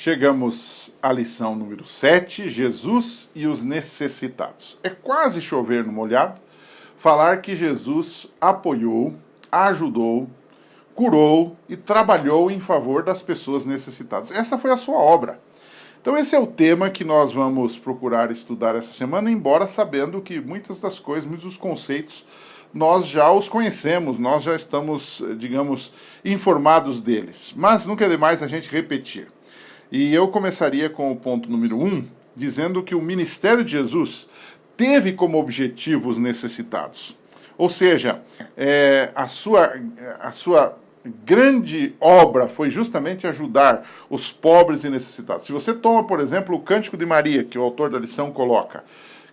Chegamos à lição número 7, Jesus e os necessitados. É quase chover no molhado falar que Jesus apoiou, ajudou, curou e trabalhou em favor das pessoas necessitadas. Essa foi a sua obra. Então esse é o tema que nós vamos procurar estudar essa semana, embora sabendo que muitas das coisas, muitos dos conceitos, nós já os conhecemos, nós já estamos, digamos, informados deles. Mas nunca é demais a gente repetir. E eu começaria com o ponto número 1, dizendo que o ministério de Jesus teve como objetivo os necessitados. Ou seja, a sua grande obra foi justamente ajudar os pobres e necessitados. Se você toma, por exemplo, o Cântico de Maria, que o autor da lição coloca,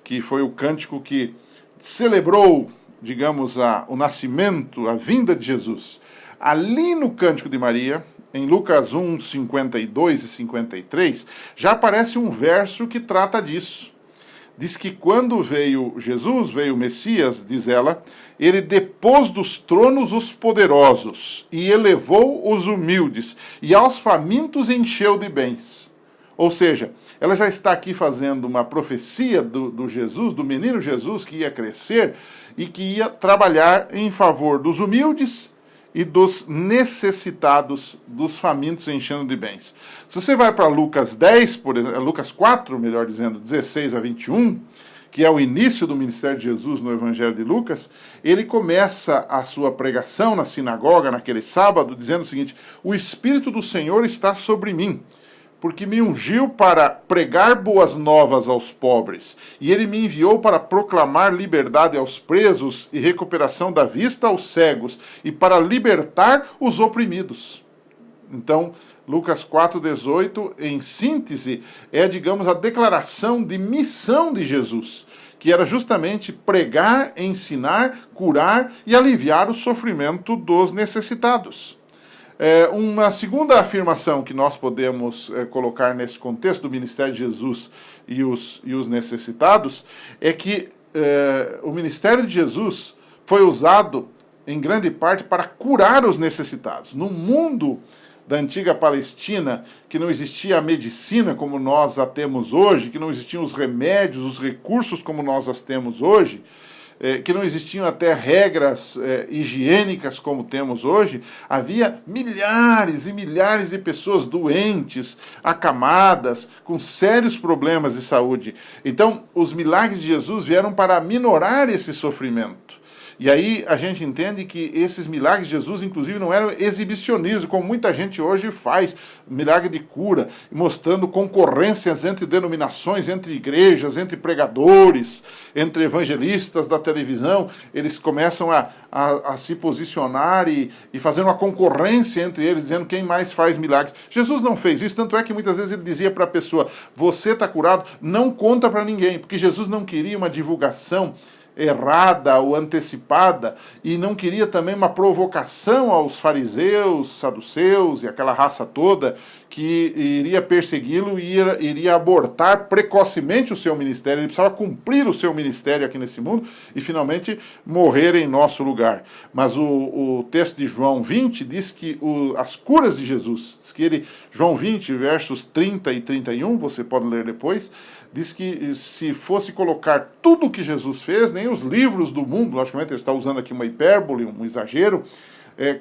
que foi o cântico que celebrou, digamos, o nascimento, a vinda de Jesus. Ali no Cântico de Maria, em Lucas 1, 52 e 53, já aparece um verso que trata disso. Diz que quando veio Jesus, veio o Messias, diz ela, ele depôs dos tronos os poderosos e elevou os humildes, e aos famintos encheu de bens. Ou seja, ela já está aqui fazendo uma profecia do Jesus, do menino Jesus, que ia crescer e que ia trabalhar em favor dos humildes e dos necessitados, dos famintos enchendo de bens. Se você vai para Lucas 10, por exemplo, Lucas 4, melhor dizendo, 16 a 21, que é o início do ministério de Jesus no Evangelho de Lucas, ele começa a sua pregação na sinagoga, naquele sábado, dizendo o seguinte: o Espírito do Senhor está sobre mim, porque me ungiu para pregar boas novas aos pobres, e ele me enviou para proclamar liberdade aos presos e recuperação da vista aos cegos, e para libertar os oprimidos. Então, Lucas 4,18, em síntese, é, digamos, a declaração de missão de Jesus, que era justamente pregar, ensinar, curar e aliviar o sofrimento dos necessitados. Uma segunda afirmação que nós podemos colocar nesse contexto do ministério de Jesus e os necessitados é que o ministério de Jesus foi usado em grande parte para curar os necessitados. No mundo da antiga Palestina, que não existia a medicina como nós a temos hoje, que não existiam os remédios, os recursos como nós as temos hoje, que não existiam até regras higiênicas como temos hoje, havia milhares e milhares de pessoas doentes, acamadas, com sérios problemas de saúde. Então, os milagres de Jesus vieram para minorar esse sofrimento. E aí a gente entende que esses milagres de Jesus, inclusive, não eram exibicionismo, como muita gente hoje faz, milagre de cura, mostrando concorrências entre denominações, entre igrejas, entre pregadores, entre evangelistas da televisão. Eles começam a se posicionar e fazer uma concorrência entre eles, dizendo quem mais faz milagres. Jesus não fez isso, tanto é que muitas vezes ele dizia para a pessoa: você está curado, não conta para ninguém, porque Jesus não queria uma divulgação errada ou antecipada, e não queria também uma provocação aos fariseus, saduceus e aquela raça toda que iria persegui-lo e iria abortar precocemente o seu ministério. Ele precisava cumprir o seu ministério aqui nesse mundo e finalmente morrer em nosso lugar. Mas o texto de João 20 diz que as curas de Jesus, diz que ele, João 20, versos 30 e 31, você pode ler depois, diz que se fosse colocar tudo o que Jesus fez, nem os livros do mundo, logicamente ele está usando aqui uma hipérbole, um exagero,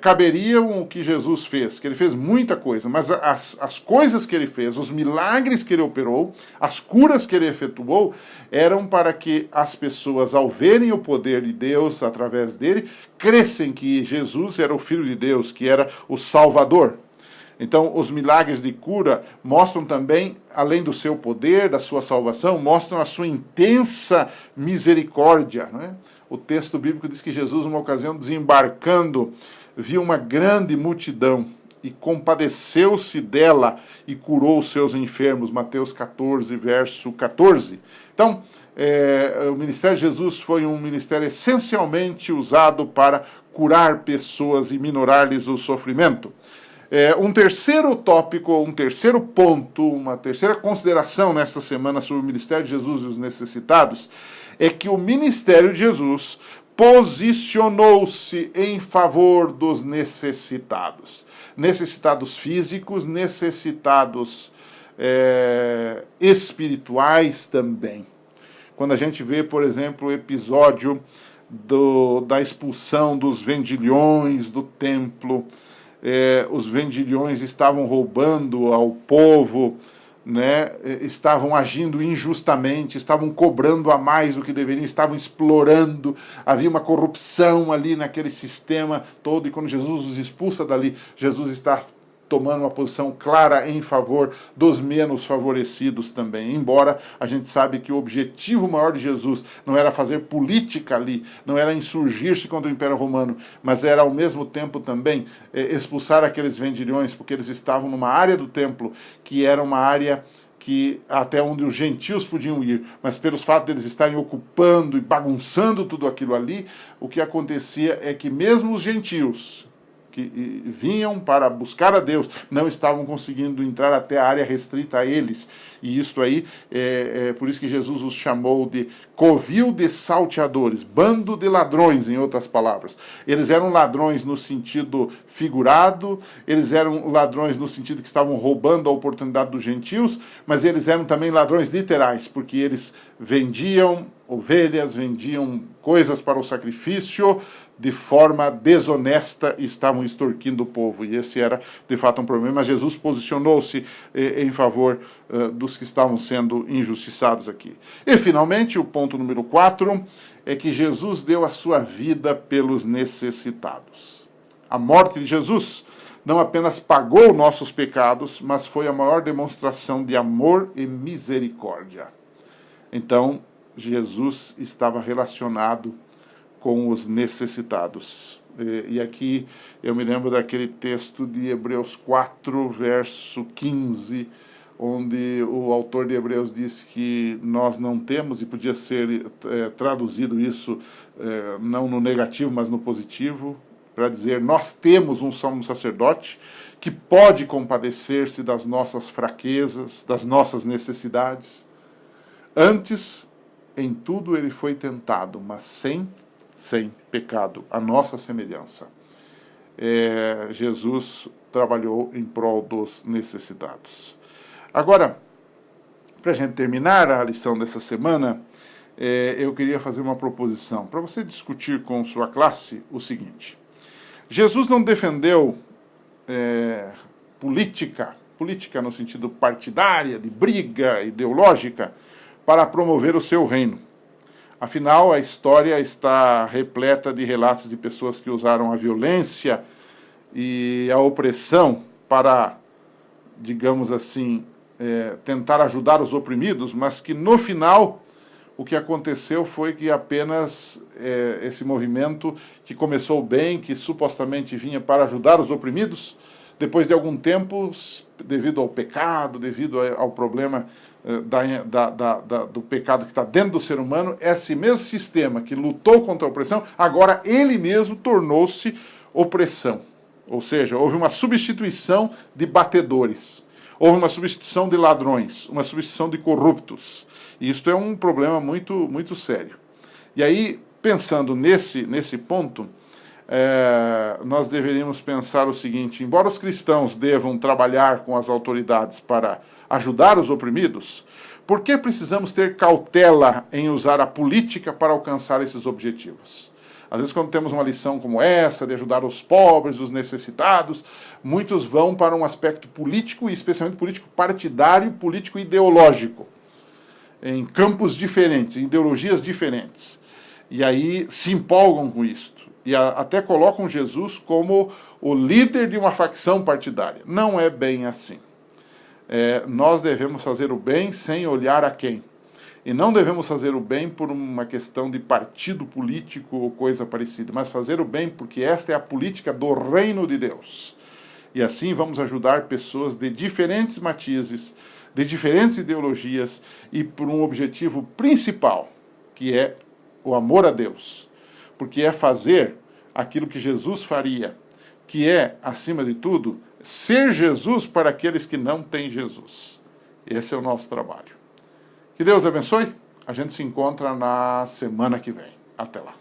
caberiam o que Jesus fez, que ele fez muita coisa, mas as coisas que ele fez, os milagres que ele operou, as curas que ele efetuou, eram para que as pessoas, ao verem o poder de Deus através dele, crescem que Jesus era o Filho de Deus, que era o Salvador. Então, os milagres de cura mostram também, além do seu poder, da sua salvação, mostram a sua intensa misericórdia, não é? O texto bíblico diz que Jesus, numa ocasião, desembarcando, viu uma grande multidão e compadeceu-se dela e curou os seus enfermos. Mateus 14, verso 14. Então, o ministério de Jesus foi um ministério essencialmente usado para curar pessoas e minorar-lhes o sofrimento. Um terceiro tópico, um terceiro ponto, uma terceira consideração nesta semana sobre o ministério de Jesus e os necessitados é que o ministério de Jesus posicionou-se em favor dos necessitados. Necessitados físicos, necessitados espirituais também. Quando a gente vê, por exemplo, o episódio da expulsão dos vendilhões do templo, os vendilhões estavam roubando ao povo, né, estavam agindo injustamente, estavam cobrando a mais do que deveriam, estavam explorando, havia uma corrupção ali naquele sistema todo, e quando Jesus os expulsa dali, Jesus está tomando uma posição clara em favor dos menos favorecidos também, embora a gente sabe que o objetivo maior de Jesus não era fazer política ali, não era insurgir-se contra o Império Romano, mas era ao mesmo tempo também expulsar aqueles vendilhões, porque eles estavam numa área do templo que era uma área que até onde os gentios podiam ir, mas pelos fatos deles estarem ocupando e bagunçando tudo aquilo ali, o que acontecia é que mesmo os gentios que vinham para buscar a Deus, não estavam conseguindo entrar até a área restrita a eles. E isso aí, por isso que Jesus os chamou de covil de salteadores, bando de ladrões, em outras palavras. Eles eram ladrões no sentido figurado, eles eram ladrões no sentido que estavam roubando a oportunidade dos gentios, mas eles eram também ladrões literais, porque eles vendiam ovelhas, vendiam coisas para o sacrifício de forma desonesta e estavam extorquindo o povo. E esse era, de fato, um problema. Mas Jesus posicionou-se em favor dos que estavam sendo injustiçados aqui. E, finalmente, o ponto número 4 é que Jesus deu a sua vida pelos necessitados. A morte de Jesus não apenas pagou nossos pecados, mas foi a maior demonstração de amor e misericórdia. Então, Jesus estava relacionado com os necessitados. E aqui eu me lembro daquele texto de Hebreus 4, verso 15, onde o autor de Hebreus disse que nós não temos, e podia ser traduzido isso não no negativo, mas no positivo, para dizer, nós temos um sumo sacerdote que pode compadecer-se das nossas fraquezas, das nossas necessidades. Antes, em tudo ele foi tentado, mas sem pecado, a nossa semelhança. Jesus trabalhou em prol dos necessitados. Agora, para a gente terminar a lição dessa semana, eu queria fazer uma proposição, para você discutir com sua classe o seguinte. Jesus não defendeu política no sentido partidária, de briga ideológica, para promover o seu reino. Afinal, a história está repleta de relatos de pessoas que usaram a violência e a opressão para, digamos assim, tentar ajudar os oprimidos, mas que no final o que aconteceu foi que apenas esse movimento que começou bem, que supostamente vinha para ajudar os oprimidos, depois de algum tempo, devido ao pecado, devido ao problema do pecado que está dentro do ser humano, esse mesmo sistema que lutou contra a opressão, agora ele mesmo tornou-se opressão. Ou seja, houve uma substituição de batedores, houve uma substituição de ladrões, uma substituição de corruptos. E isso é um problema muito, muito sério. E aí, pensando nesse ponto, nós deveríamos pensar o seguinte: embora os cristãos devam trabalhar com as autoridades para ajudar os oprimidos, por que precisamos ter cautela em usar a política para alcançar esses objetivos? Às vezes, quando temos uma lição como essa, de ajudar os pobres, os necessitados, muitos vão para um aspecto político, e especialmente político partidário, político ideológico, em campos diferentes, em ideologias diferentes. E aí se empolgam com isto. E até colocam Jesus como o líder de uma facção partidária. Não é bem assim. Nós devemos fazer o bem sem olhar a quem. E não devemos fazer o bem por uma questão de partido político ou coisa parecida, mas fazer o bem porque esta é a política do reino de Deus. E assim vamos ajudar pessoas de diferentes matizes, de diferentes ideologias e por um objetivo principal, que é o amor a Deus. Porque é fazer aquilo que Jesus faria, que é, acima de tudo, ser Jesus para aqueles que não têm Jesus. Esse é o nosso trabalho. Que Deus abençoe. A gente se encontra na semana que vem. Até lá.